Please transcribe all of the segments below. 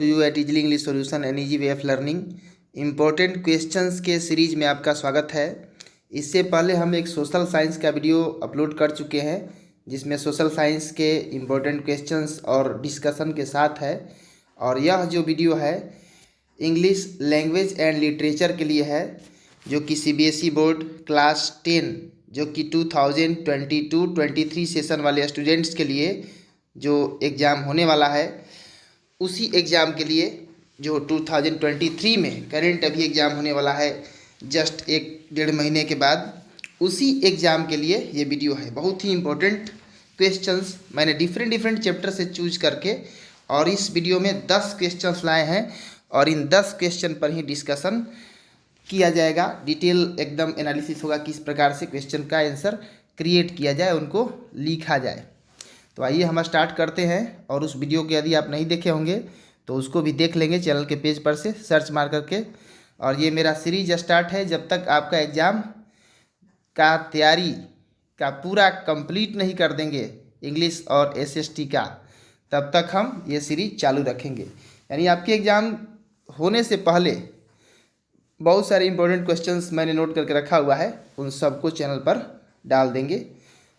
You at easily English solution an easy way of learning important questions के series में आपका स्वागत है। इससे पहले हम एक सोशल साइंस का वीडियो अपलोड कर चुके हैं जिसमें सोशल साइंस के इम्पोर्टेंट क्वेश्चंस और डिस्कशन के साथ है। और यह जो वीडियो है इंग्लिश लैंग्वेज एंड लिटरेचर के लिए है, जो कि सीबीएसई बोर्ड क्लास 10 जो कि 2022-23 सेशन वाले स्टूडेंट्स के लिए जो एग्ज़ाम होने वाला है, उसी एग्ज़ाम के लिए जो 2023 में करेंट अभी एग्ज़ाम होने वाला है जस्ट 1-1.5 महीने के बाद, उसी एग्ज़ाम के लिए ये वीडियो है। बहुत ही इम्पोर्टेंट क्वेश्चंस मैंने डिफरेंट चैप्टर से चूज करके और इस वीडियो में 10 क्वेश्चंस लाए हैं और इन 10 क्वेश्चन पर ही डिस्कशन किया जाएगा। डिटेल एकदम एनालिसिस होगा, किस प्रकार से क्वेश्चन का आंसर क्रिएट किया जाए, उनको लिखा जाए। तो आइए हम स्टार्ट करते हैं। और उस वीडियो को यदि आप नहीं देखे होंगे तो उसको भी देख लेंगे चैनल के पेज पर से सर्च मार करके। और ये मेरा सीरीज स्टार्ट है, जब तक आपका एग्ज़ाम का तैयारी का पूरा कंप्लीट नहीं कर देंगे इंग्लिश और एसएसटी का, तब तक हम ये सीरीज चालू रखेंगे। यानी आपके एग्ज़ाम होने से पहले बहुत सारे इंपॉर्टेंट क्वेश्चंस मैंने नोट करके रखा हुआ है, उन सबको चैनल पर डाल देंगे।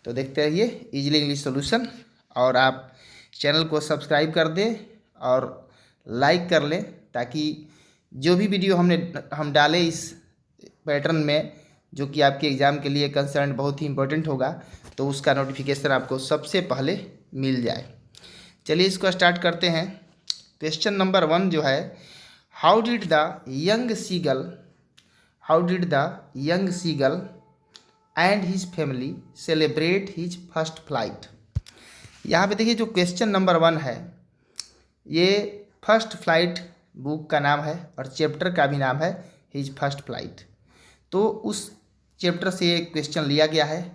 तो देखते रहिए इजली इंग्लिश सॉल्यूशन, और आप चैनल को सब्सक्राइब कर दें और लाइक कर लें, ताकि जो भी वीडियो हम डालें इस पैटर्न में, जो कि आपके एग्ज़ाम के लिए कंसर्न बहुत ही इंपॉर्टेंट होगा, तो उसका नोटिफिकेशन आपको सबसे पहले मिल जाए। चलिए इसको स्टार्ट करते हैं। क्वेश्चन नंबर 1 जो है, how did the young seagull and his family celebrate his first flight. यहाँ पे देखिए जो क्वेश्चन नंबर 1 है, ये फर्स्ट फ्लाइट बुक का नाम है और चैप्टर का भी नाम है हिज फर्स्ट फ्लाइट। तो उस चैप्टर से ये क्वेश्चन लिया गया है।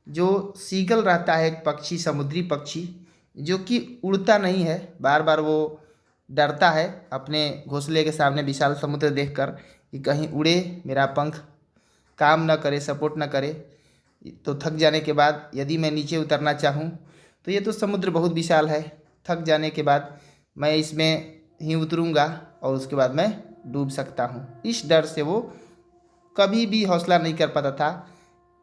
जो सीगल रहता है एक पक्षी, समुद्री पक्षी, जो कि उड़ता नहीं है, बार बार वो डरता है अपने घोंसले के सामने विशाल समुद्र देखकर कि कहीं उड़े, मेरा पंख काम ना करे, सपोर्ट ना करे, तो थक जाने के बाद यदि मैं नीचे उतरना चाहूँ तो ये तो समुद्र बहुत विशाल है, थक जाने के बाद मैं इसमें ही उतरूँगा और उसके बाद मैं डूब सकता हूँ। इस डर से वो कभी भी हौसला नहीं कर पाता था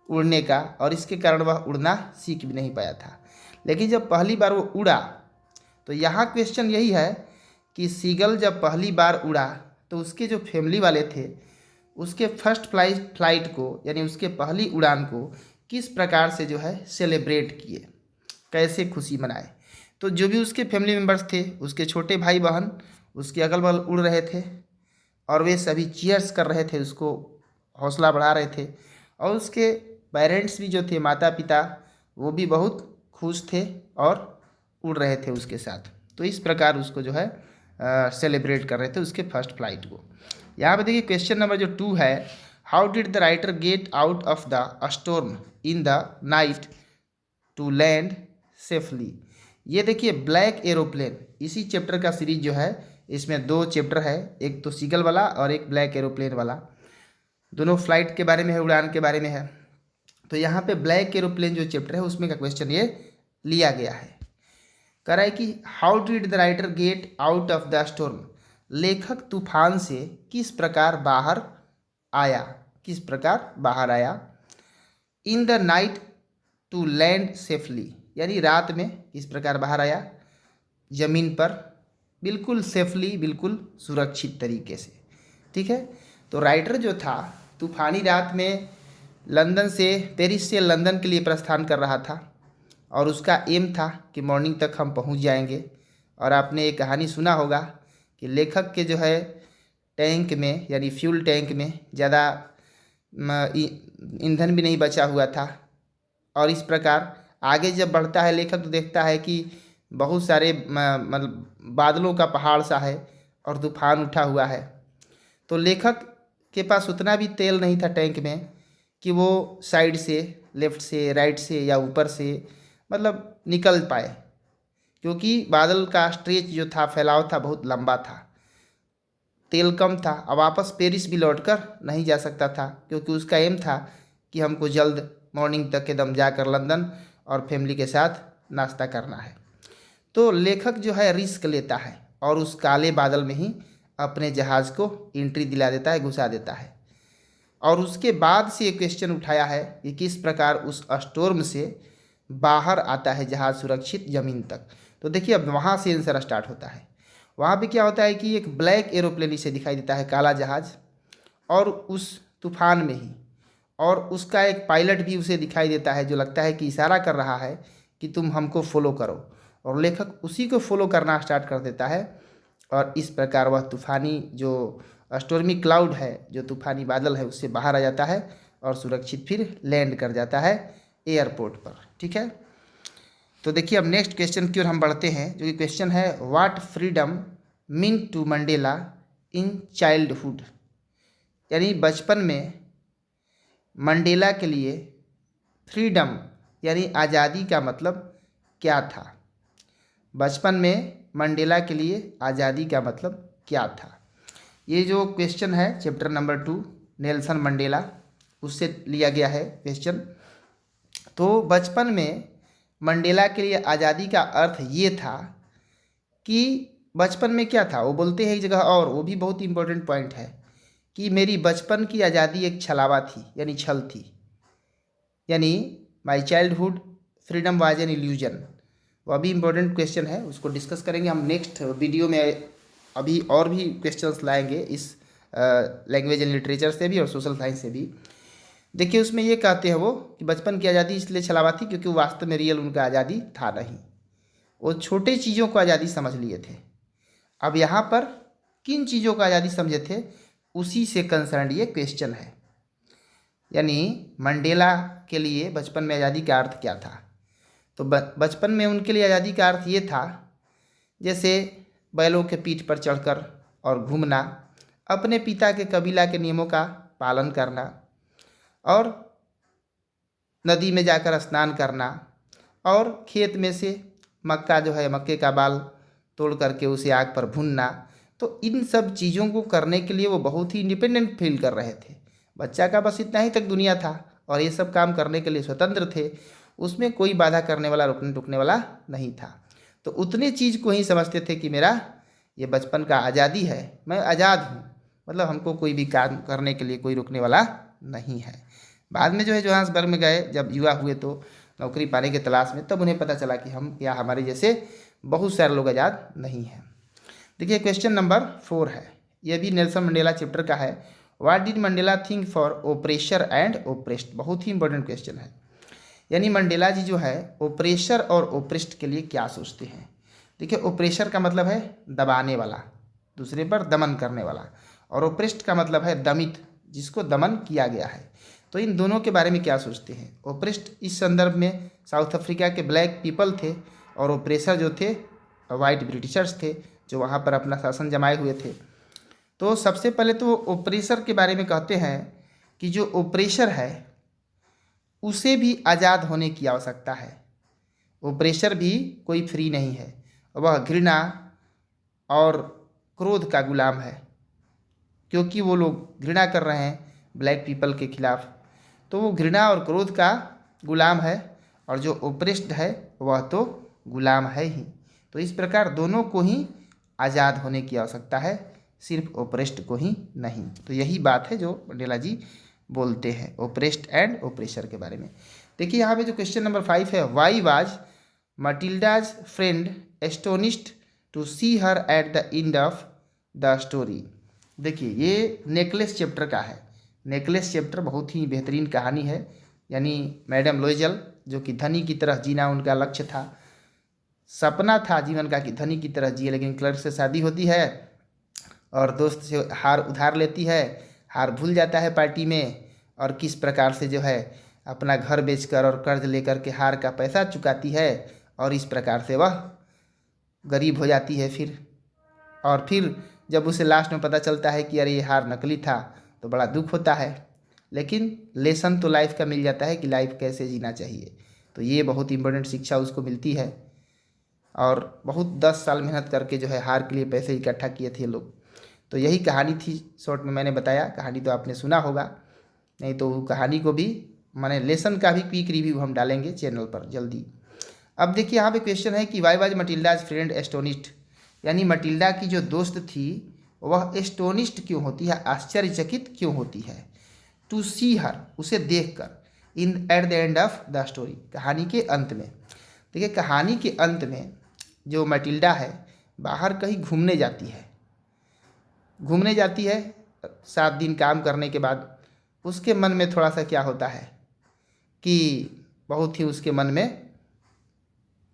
उड़ने का, और इसके कारण वह उड़ना सीख भी नहीं पाया था। लेकिन जब पहली बार वो उड़ा, तो यहाँ क्वेश्चन यही है कि सीगल जब पहली बार उड़ा तो उसके जो फैमिली वाले थे, उसके फर्स्ट फ्लाइट को, यानी उसके पहली उड़ान को किस प्रकार से जो है सेलिब्रेट किए, कैसे खुशी मनाए। तो जो भी उसके फैमिली मेम्बर्स थे, उसके छोटे भाई बहन उसके अगल बगल उड़ रहे थे और वे सभी चीयर्स कर रहे थे, उसको हौसला बढ़ा रहे थे। और उसके पेरेंट्स भी जो थे, माता पिता, वो भी बहुत खुश थे और उड़ रहे थे उसके साथ। तो इस प्रकार उसको जो है सेलिब्रेट कर रहे थे उसके फर्स्ट फ्लाइट को। यहाँ पे देखिए क्वेश्चन नंबर जो 2 है, how did the writer get out of the storm in the night to land safely. ये देखिए ब्लैक एरोप्लेन, इसी चैप्टर का सीरीज जो है, इसमें 2 चैप्टर है, एक तो सीगल वाला और एक ब्लैक एरोप्लेन वाला। दोनों फ्लाइट के बारे में है, उड़ान के बारे में है। तो यहाँ पे ब्लैक एरोप्लेन जो चैप्टर है उसमें का क्वेश्चन ये लिया गया है। कह रहा है कि how did the writer get out of the storm, लेखक तूफान से किस प्रकार बाहर आया। In the night to land safely, यानी रात में किस प्रकार बाहर आया, ज़मीन पर बिल्कुल सेफली, बिल्कुल सुरक्षित तरीके से। ठीक है, तो राइटर जो था तूफानी रात में पेरिस से लंदन के लिए प्रस्थान कर रहा था, और उसका एम था कि मॉर्निंग तक हम पहुंच जाएंगे। और आपने एक कहानी सुना होगा कि लेखक के जो है टैंक में, यानी फ्यूल टैंक में ज़्यादा ईंधन भी नहीं बचा हुआ था। और इस प्रकार आगे जब बढ़ता है लेखक, तो देखता है कि बहुत सारे मतलब बादलों का पहाड़ सा है और तूफान उठा हुआ है। तो लेखक के पास उतना भी तेल नहीं था टैंक में कि वो साइड से, लेफ़्ट से, राइट से या ऊपर से मतलब निकल पाए, क्योंकि बादल का स्ट्रेच जो था, फैलाव था, बहुत लंबा था, तेल कम था। अब वापस पेरिस भी लौटकर नहीं जा सकता था, क्योंकि उसका एम था कि हमको जल्द मॉर्निंग तक एकदम जाकर लंदन और फैमिली के साथ नाश्ता करना है। तो लेखक जो है रिस्क लेता है और उस काले बादल में ही अपने जहाज़ को एंट्री दिला देता है, घुसा देता है। और उसके बाद से ये क्वेश्चन उठाया है कि किस प्रकार उस स्टॉर्म से बाहर आता है जहाज़ सुरक्षित ज़मीन तक। तो देखिए अब वहाँ से आंसर स्टार्ट होता है। वहाँ पे क्या होता है कि एक ब्लैक एरोप्लेन इसे दिखाई देता है, काला जहाज़, और उस तूफान में ही, और उसका एक पायलट भी उसे दिखाई देता है जो लगता है कि इशारा कर रहा है कि तुम हमको फॉलो करो, और लेखक उसी को फॉलो करना स्टार्ट कर देता है। और इस प्रकार वह तूफ़ानी जो स्टॉर्मी क्लाउड है, जो तूफ़ानी बादल है, उससे बाहर आ जाता है और सुरक्षित फिर लैंड कर जाता है एयरपोर्ट पर। ठीक है, तो देखिए अब नेक्स्ट क्वेश्चन की ओर हम बढ़ते हैं, जो कि क्वेश्चन है what freedom mean to Mandela in childhood. यानी बचपन में मंडेला के लिए फ्रीडम यानी आज़ादी का मतलब क्या था। बचपन में मंडेला के लिए आज़ादी का मतलब क्या था। ये जो क्वेश्चन है चैप्टर नंबर 2 नेल्सन मंडेला, उससे लिया गया है क्वेश्चन। तो बचपन में मंडेला के लिए आज़ादी का अर्थ ये था कि बचपन में क्या था, वो बोलते हैं एक जगह, और वो भी बहुत इंपॉर्टेंट पॉइंट है कि मेरी बचपन की आज़ादी एक छलावा थी, यानी छल थी। यानी my childhood freedom was an illusion. वह भी इम्पोर्टेंट क्वेश्चन है, उसको डिस्कस करेंगे हम नेक्स्ट वीडियो में। अभी और भी क्वेश्चंस लाएंगे इस लैंग्वेज एंड लिटरेचर से भी और सोशल साइंस से भी। देखिए उसमें ये कहते हैं वो कि बचपन की आज़ादी इसलिए छलावा थी क्योंकि वो वास्तव में रियल उनका आज़ादी था नहीं, वो छोटे चीज़ों को आज़ादी समझ लिए थे। अब यहाँ पर किन चीज़ों को आज़ादी समझे थे, उसी से कंसर्न ये क्वेश्चन है। यानी मंडेला के लिए बचपन में आज़ादी का अर्थ क्या था। तो बचपन में उनके लिए आज़ादी का अर्थ ये था, जैसे बैलों के पीठ पर चढ़कर और घूमना, अपने पिता के कबीला के नियमों का पालन करना, और नदी में जाकर स्नान करना, और खेत में से मक्का जो है, मक्के का बाल तोड़ करके उसे आग पर भूनना। तो इन सब चीज़ों को करने के लिए वो बहुत ही इंडिपेंडेंट फील कर रहे थे। बच्चा का बस इतना ही तक दुनिया था और ये सब काम करने के लिए स्वतंत्र थे, उसमें कोई बाधा करने वाला, रोकने टोकने वाला नहीं था। तो उतने चीज़ को ही समझते थे कि मेरा ये बचपन का आज़ादी है, मैं आज़ाद हूँ, मतलब हमको कोई भी काम करने के लिए कोई रोकने वाला नहीं है। बाद में जो है जोहान्सबर्ग में गए, जब युवा हुए तो नौकरी पाने के तलाश में, तब उन्हें पता चला कि हम या हमारे जैसे बहुत सारे लोग आज़ाद नहीं हैं। देखिए क्वेश्चन नंबर 4 है, यह भी नेल्सन मंडेला चैप्टर का है। What did Mandela think for oppressor and oppressed. बहुत ही इंपॉर्टेंट क्वेश्चन है। यानी मंडेला जी जो है ओप्रेसर और ओप्रेस्ड के लिए क्या सोचते हैं। देखिए ओप्रेसर का मतलब है दबाने वाला, दूसरे पर दमन करने वाला, और ओप्रेस्ड का मतलब है दमित, जिसको दमन किया गया है। तो इन दोनों के बारे में क्या सोचते हैं। ओप्रेस्ड इस संदर्भ में साउथ अफ्रीका के ब्लैक पीपल थे, और ओप्रेसर जो थे वाइट ब्रिटिशर्स थे, जो वहाँ पर अपना शासन जमाए हुए थे। तो सबसे पहले तो ओप्रेसर के बारे में कहते हैं कि जो ओप्रेसर है उसे भी आज़ाद होने की आवश्यकता है। ओप्रेसर भी कोई फ्री नहीं है, वह घृणा और क्रोध का गुलाम है, क्योंकि वो लोग घृणा कर रहे हैं ब्लैक पीपल के खिलाफ। तो वो घृणा और क्रोध का गुलाम है, और जो ओप्रेस्ड है वह तो गुलाम है ही। तो इस प्रकार दोनों को ही आज़ाद होने की आवश्यकता है, सिर्फ ओप्रेस्ड को ही नहीं। तो यही बात है जो मंडेला जी बोलते हैं ओप्रेस्ड एंड ओप्रेसर के बारे में। देखिए यहाँ पे जो क्वेश्चन नंबर 5 है, why was Matilda's friend astonished to see her at the end of the story. देखिए ये नेकलेस चैप्टर का है। नेकलेस चैप्टर बहुत ही बेहतरीन कहानी है। यानी मैडम लोइजल, जो कि धनी की तरह जीना उनका लक्ष्य था, सपना था जीवन का कि धनी की तरह जिए, लेकिन क्लर्क से शादी होती है और दोस्त से हार उधार लेती है, हार भूल जाता है पार्टी में, और किस प्रकार से जो है अपना घर बेचकर और कर्ज लेकर के हार का पैसा चुकाती है, और इस प्रकार से वह गरीब हो जाती है फिर। और फिर जब उसे लास्ट में पता चलता है कि अरे ये हार नकली था, तो बड़ा दुख होता है, लेकिन लेसन तो लाइफ का मिल जाता है कि लाइफ कैसे जीना चाहिए। तो ये बहुत इंपॉर्टेंट शिक्षा उसको मिलती है। और बहुत 10 साल मेहनत करके जो है हार के लिए पैसे इकट्ठा किए थे लोग। तो यही कहानी थी, शॉर्ट में मैंने बताया। कहानी तो आपने सुना होगा, नहीं तो कहानी को भी माने लेसन का भी क्विक रिव्यू हम डालेंगे चैनल पर जल्दी। अब देखिए यहाँ पे क्वेश्चन है कि Y was Matilda's friend astonished. यानी मटिल्डा की जो दोस्त थी वह एस्टोनिश्ड क्यों होती है, आश्चर्यचकित क्यों होती है, टू सी हर, उसे देखकर, in at the end of the story, कहानी के अंत में। देखिए कहानी के अंत में जो मटिल्डा है बाहर कहीं घूमने जाती है 7 दिन काम करने के बाद। उसके मन में थोड़ा सा क्या होता है कि बहुत ही उसके मन में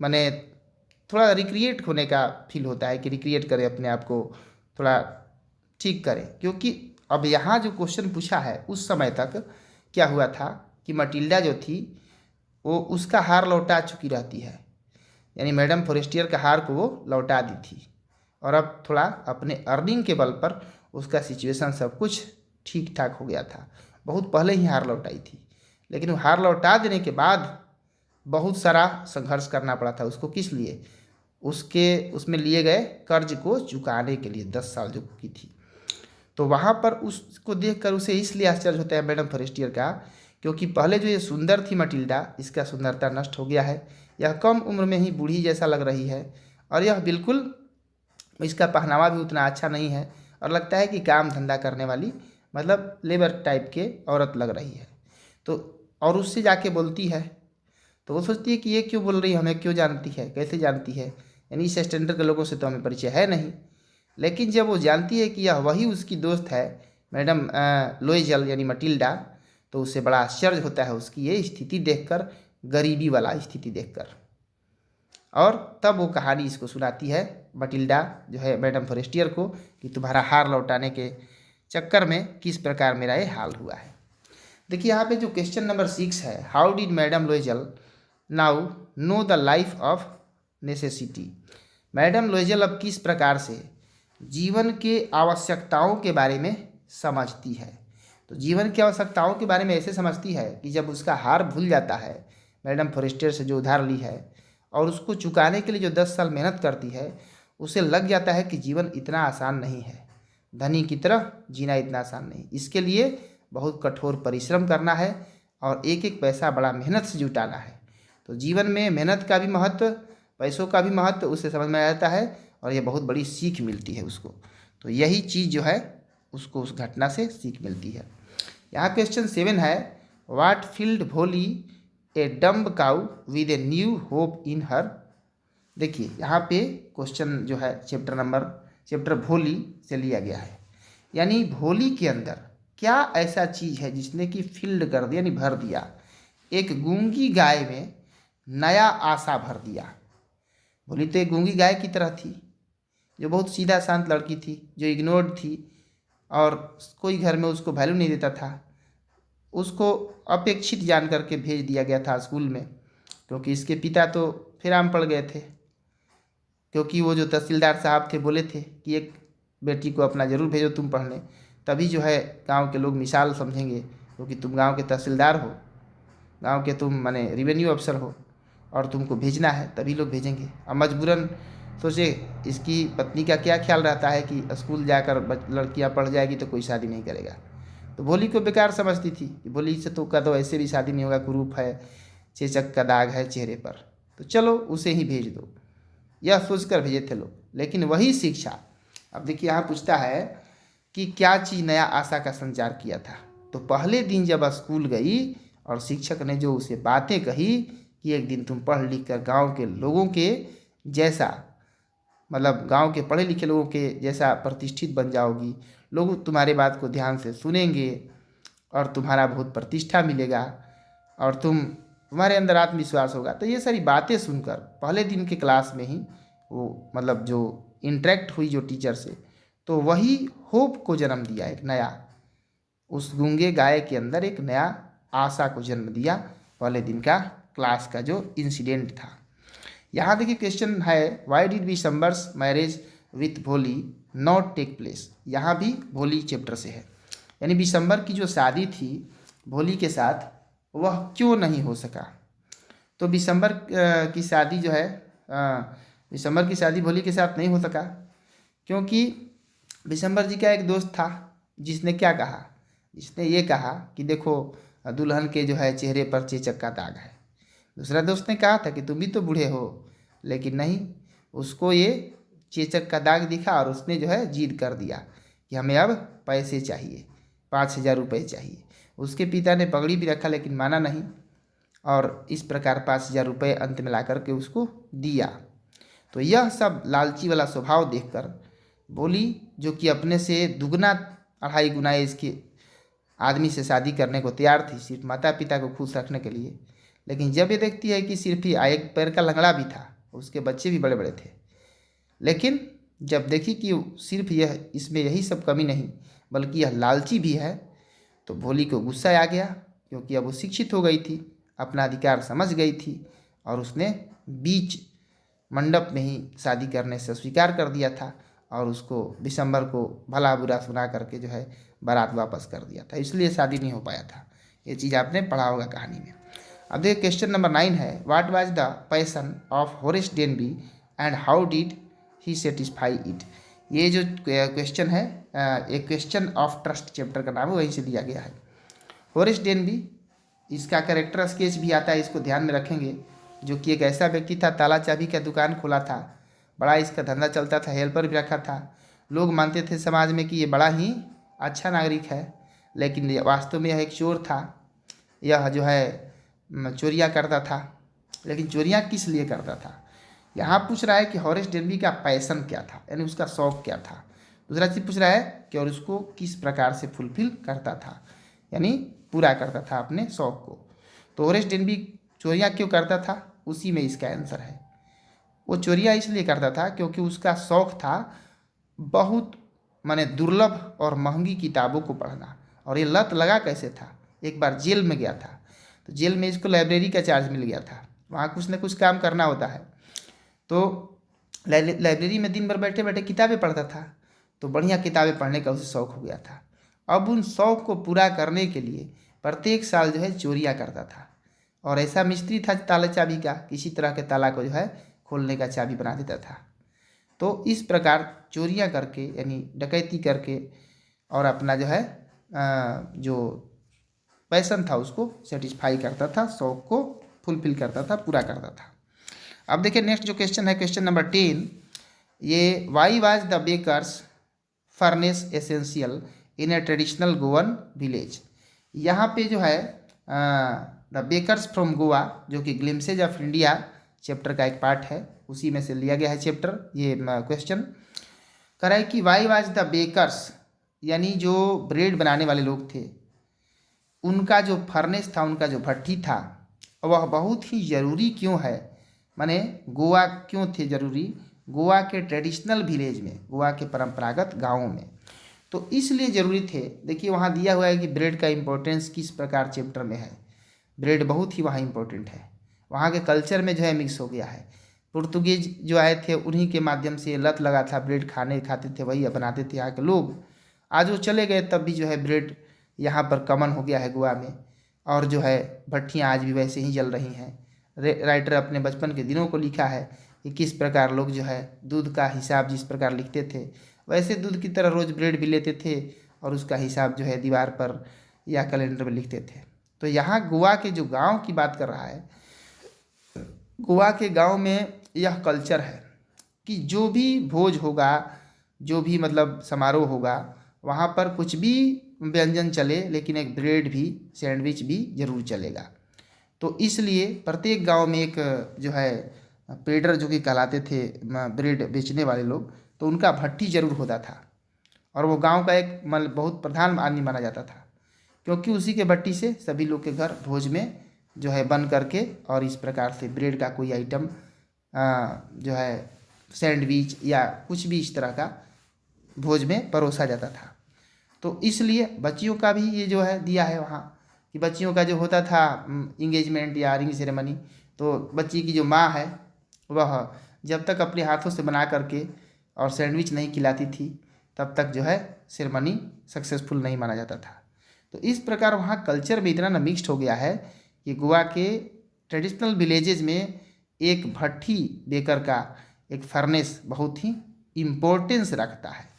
माने थोड़ा रिक्रिएट होने का फील होता है कि रिक्रिएट करे अपने आप को, थोड़ा ठीक करे। क्योंकि अब यहाँ जो क्वेश्चन पूछा है उस समय तक क्या हुआ था कि मटिल्डा जो थी वो उसका हार लौटा चुकी रहती है, यानी मैडम फॉरेस्टियर का हार को वो लौटा दी थी, और अब थोड़ा अपने अर्निंग के बल पर उसका सिचुएशन सब कुछ ठीक ठाक हो गया था। बहुत पहले ही हार लौटाई थी, लेकिन वो हार लौटा देने के बाद बहुत सारा संघर्ष करना पड़ा था उसको। किस लिए? उसमें लिए गए कर्ज को चुकाने के लिए 10 साल जो की थी। तो वहाँ पर उसको देखकर उसे इसलिए आश्चर्य होता है मैडम फॉरेस्टियर का, क्योंकि पहले जो ये सुंदर थी मटिल्डा, इसका सुंदरता नष्ट हो गया है। यह कम उम्र में ही बूढ़ी जैसा लग रही है, और यह बिल्कुल, इसका पहनावा भी उतना अच्छा नहीं है, और लगता है कि काम धंधा करने वाली मतलब लेबर टाइप के औरत लग रही है। तो और उससे जाके बोलती है, तो वो सोचती है कि ये क्यों बोल रही है, हमें क्यों जानती है, कैसे जानती है, यानी इस स्टैंडर्ड के लोगों से तो हमें परिचय है नहीं। लेकिन जब वो जानती है कि यह वही उसकी दोस्त है मैडम लोएजल यानी मटिल्डा, तो उसे बड़ा आश्चर्य होता है उसकी ये स्थिति देखकर, गरीबी वाला स्थिति देखकर। और तब वो कहानी इसको सुनाती है मटिल्डा जो है मैडम फॉरेस्टियर को, कि तुम्हारा हार लौटाने के चक्कर में किस प्रकार मेरा ये हाल हुआ है। देखिए यहाँ पे जो क्वेश्चन नंबर 6 है, how did madam Loisel now know the life of necessity. Madam Loisel अब किस प्रकार से जीवन के आवश्यकताओं के बारे में समझती है। तो जीवन की आवश्यकताओं के बारे में ऐसे समझती है कि जब उसका हार भूल जाता है मैडम फॉरेस्टियर से जो उधार ली है, और उसको चुकाने के लिए जो 10 साल मेहनत करती है, उसे लग जाता है कि जीवन इतना आसान नहीं है, धनी की तरह जीना इतना आसान नहीं, इसके लिए बहुत कठोर परिश्रम करना है और एक एक पैसा बड़ा मेहनत से जुटाना है। तो जीवन में मेहनत का भी महत्व, पैसों का भी महत्व उसे समझ में आता है, और यह बहुत बड़ी सीख मिलती है उसको। तो यही चीज़ जो है उसको उस घटना से सीख मिलती है। यहाँ क्वेश्चन 7 है, what filled Bholi a dumb cow with a new hope in her. देखिए यहाँ पे क्वेश्चन जो है चैप्टर भोली से लिया गया है, यानी भोली के अंदर क्या ऐसा चीज़ है जिसने कि फील्ड कर दिया, यानी भर दिया, एक गूंगी गाय में नया आशा भर दिया। भोली तो एक गूंगी गाय की तरह थी, जो बहुत सीधा शांत लड़की थी, जो इग्नोर्ड थी, और कोई घर में उसको वैल्यू नहीं देता था। उसको अपेक्षित जान करके भेज दिया गया था स्कूल में, क्योंकि इसके पिता तो फिराम पड़ गए थे, क्योंकि वो जो तहसीलदार साहब थे बोले थे कि एक बेटी को अपना ज़रूर भेजो तुम पढ़ने, तभी जो है गांव के लोग मिसाल समझेंगे, क्योंकि तुम गांव के तहसीलदार हो, गांव के तुम माने रेवेन्यू अफसर हो, और तुमको भेजना है तभी लोग भेजेंगे। अब मजबूरन सोचे इसकी पत्नी का क्या ख्याल रहता है कि स्कूल जाकर लड़कियां पढ़ जाएगी तो कोई शादी नहीं करेगा। तो भोली को बेकार समझती थी कि भोली से तो का तो ऐसे भी शादी नहीं होगा, कुरूप है, चेचक का दाग है चेहरे पर, तो चलो उसे ही भेज दो, यह सोचकर भेजे थे लोग। लेकिन वही शिक्षा, अब देखिए यहाँ पूछता है कि क्या चीज़ नया आशा का संचार किया था। तो पहले दिन जब स्कूल गई और शिक्षक ने जो उसे बातें कही कि एक दिन तुम पढ़ लिख कर गाँव के लोगों के जैसा, मतलब गांव के पढ़े लिखे लोगों के जैसा प्रतिष्ठित बन जाओगी, लोग तुम्हारे बात को ध्यान से सुनेंगे और तुम्हारा बहुत प्रतिष्ठा मिलेगा, और तुम्हारे अंदर आत्मविश्वास होगा। तो ये सारी बातें सुनकर पहले दिन के क्लास में ही वो मतलब जो इंटरेक्ट हुई जो टीचर से, तो वही होप को जन्म दिया, एक नया, उस गूंगे गाय के अंदर एक नया आशा को जन्म दिया पहले दिन का क्लास का जो इंसिडेंट था। यहाँ देखिए क्वेश्चन है, वाई डिड बिशंबर्स मैरिज विथ भोली नॉट टेक प्लेस। यहाँ भी भोली चैप्टर से है, यानी बिशंबर की जो शादी थी भोली के साथ वह क्यों नहीं हो सका। तो बिशंबर की शादी जो है, बिशंबर की शादी भोली के साथ नहीं हो सका, क्योंकि बिशंबर जी का एक दोस्त था जिसने क्या कहा, जिसने ये कहा कि देखो दुल्हन के जो है चेहरे पर चेचक का दाग है। दूसरा दोस्त ने कहा था कि तुम भी तो बूढ़े हो, लेकिन नहीं, उसको ये चेचक का दाग दिखा और उसने जो है जिद कर दिया कि हमें अब पैसे चाहिए, 5,000 रुपये चाहिए। उसके पिता ने पगड़ी भी रखा लेकिन माना नहीं और इस प्रकार 5,000 रुपये अंत में ला करके उसको दिया। तो यह सब लालची वाला स्वभाव देखकर भोली, जो कि अपने से दुगना 2.5 गुना इसके आदमी से शादी करने को तैयार थी सिर्फ माता पिता को खुश रखने के लिए, लेकिन जब ये देखती है कि सिर्फ ही एक पैर का लंगड़ा भी था, उसके बच्चे भी बड़े बड़े थे, लेकिन जब देखी कि सिर्फ यह इसमें यही सब कमी नहीं बल्कि यह लालची भी है, तो भोली को गुस्सा आ गया, क्योंकि अब वो शिक्षित हो गई थी, अपना अधिकार समझ गई थी और उसने बीच मंडप में ही शादी करने से स्वीकार कर दिया था और उसको विशंबर को भला बुरा सुना करके जो है बारात वापस कर दिया था, इसलिए शादी नहीं हो पाया था। ये चीज़ आपने पढ़ा होगा कहानी में। अब देखिए क्वेश्चन नंबर 9 है, what was the passion of Horace Denby and how did he satisfy it. ये जो क्वेश्चन है एक क्वेश्चन ऑफ ट्रस्ट चैप्टर का नाम है, वहीं से दिया गया है। होरेस डेनबी, इसका कैरेक्टर स्केच भी आता है, इसको ध्यान में रखेंगे, जो कि एक ऐसा व्यक्ति था, ताला चाबी का दुकान खोला था, बड़ा इसका धंधा चलता था, हेल्पर भी रखा था। लोग मानते थे समाज में कि ये बड़ा ही अच्छा नागरिक है, लेकिन वास्तव में यह एक चोर था। यह जो है चोरियाँ करता था, लेकिन चोरियाँ किस लिए करता था, यहाँ पूछ रहा है कि होरेस डेनबी का पैशन क्या था, यानी उसका शौक क्या था। दूसरा चीज़ पूछ रहा है कि और उसको किस प्रकार से फुलफिल करता था, यानी पूरा करता था अपने शौक को। तो होरेस डेनबी चोरियाँ क्यों करता था, उसी में इसका आंसर है। वो चोरियाँ इसलिए करता था क्योंकि उसका शौक था बहुत माने दुर्लभ और महंगी किताबों को पढ़ना। और ये लत लगा कैसे था, एक बार जेल में गया था, तो जेल में इसको लाइब्रेरी का चार्ज मिल गया था, वहाँ कुछ न कुछ काम करना होता है, तो लाइब्रेरी में दिन भर बैठे बैठे किताबें पढ़ता था, तो बढ़िया किताबें पढ़ने का उसे शौक़ हो गया था। अब उन शौक़ को पूरा करने के लिए प्रत्येक साल जो है चोरियाँ करता था, और ऐसा मिस्त्री था ताला चाबी का, किसी तरह के ताला को जो है खोलने का चाबी बना देता था। तो इस प्रकार चोरियाँ करके यानी डकैती करके और अपना जो है जो पैशन था उसको सेटिस्फाई करता था, शौक़ को फुलफिल करता था, पूरा करता था। अब देखिए नेक्स्ट जो क्वेश्चन है, क्वेश्चन नंबर 10, ये why was the baker's furnace essential in a traditional Goan village. यहाँ पे जो है द बेकर्स फ्रॉम गोवा, जो कि ग्लिम्सेज ऑफ इंडिया चैप्टर का एक पार्ट है, उसी में से लिया गया है चैप्टर। ये क्वेश्चन कह रहा है कि वाई वाज द बेकर्स, यानी जो ब्रेड बनाने वाले लोग थे, उनका जो फर्नेस था, उनका जो भट्ठी था, वह बहुत ही ज़रूरी क्यों है, माने गोवा क्यों थे ज़रूरी, गोवा के ट्रेडिशनल विलेज में, गोवा के परंपरागत गाँवों में। तो इसलिए ज़रूरी थे। देखिए वहाँ दिया हुआ है कि ब्रेड का इम्पोर्टेंस किस प्रकार चैप्टर में है। ब्रेड बहुत ही वहाँ इम्पोर्टेंट है, वहाँ के कल्चर में जो है मिक्स हो गया है। पुर्तगीज जो आए थे उन्हीं के माध्यम से लत लगा था, ब्रेड खाते थे, वही बनाते थे यहाँ के लोग। आज वो चले गए तब भी जो है ब्रेड यहाँ पर कॉमन हो गया है गोवा में, और जो है भट्टियाँ आज भी वैसे ही जल रही हैं। राइटर अपने बचपन के दिनों को लिखा है कि किस प्रकार लोग जो है दूध का हिसाब जिस प्रकार लिखते थे, वैसे दूध की तरह रोज़ ब्रेड भी लेते थे और उसका हिसाब जो है दीवार पर या कैलेंडर में लिखते थे। तो यहाँ गोवा के जो गांव की बात कर रहा है, गोवा के गांव में यह कल्चर है कि जो भी भोज होगा, जो भी मतलब समारोह होगा, वहाँ पर कुछ भी व्यंजन चले, लेकिन एक ब्रेड भी, सैंडविच भी ज़रूर चलेगा। तो इसलिए प्रत्येक गांव में एक जो है पेडर जो कि कहलाते थे ब्रेड बेचने वाले लोग, तो उनका भट्टी ज़रूर होता था, और वो गांव का एक मतलब बहुत प्रधान आदमी माना जाता था, क्योंकि उसी के भट्टी से सभी लोग के घर भोज में जो है बन करके और इस प्रकार से ब्रेड का कोई आइटम जो है सैंडविच या कुछ भी इस तरह का भोज में परोसा जाता था। तो इसलिए बच्चियों का भी ये जो है दिया है वहाँ कि बच्चियों का जो होता था इंगेजमेंट या रिंग सेरेमनी, तो बच्ची की जो माँ है वह जब तक अपने हाथों से बना करके और सैंडविच नहीं खिलाती थी तब तक जो है सेरेमनी सक्सेसफुल नहीं माना जाता था। तो इस प्रकार वहाँ कल्चर में इतना न मिक्स्ड हो गया है कि गोवा के ट्रेडिशनल विलेजेज में एक भट्टी बेकर का एक फर्नेस बहुत ही इम्पोर्टेंस रखता है।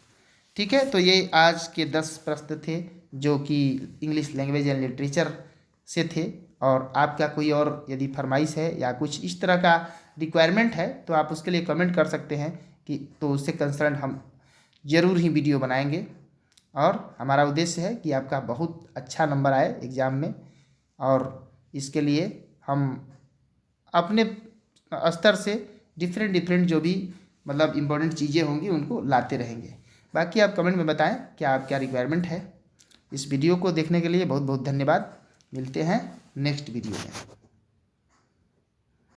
ठीक है, तो ये आज के 10 प्रश्न थे जो कि इंग्लिश लैंग्वेज एंड लिटरेचर से थे। और आपका कोई और यदि फरमाइश है या कुछ इस तरह का रिक्वायरमेंट है तो आप उसके लिए कमेंट कर सकते हैं। कि तो उससे कंसर्न हम ज़रूर ही वीडियो बनाएंगे। और हमारा उद्देश्य है कि आपका बहुत अच्छा नंबर आए एग्ज़ाम में, और इसके लिए हम अपने स्तर से डिफरेंट जो भी मतलब इम्पोर्टेंट चीज़ें होंगी उनको लाते रहेंगे। बाकी आप कमेंट में बताएं क्या क्या रिक्वायरमेंट है। इस वीडियो को देखने के लिए बहुत बहुत धन्यवाद। मिलते हैं नेक्स्ट वीडियो में।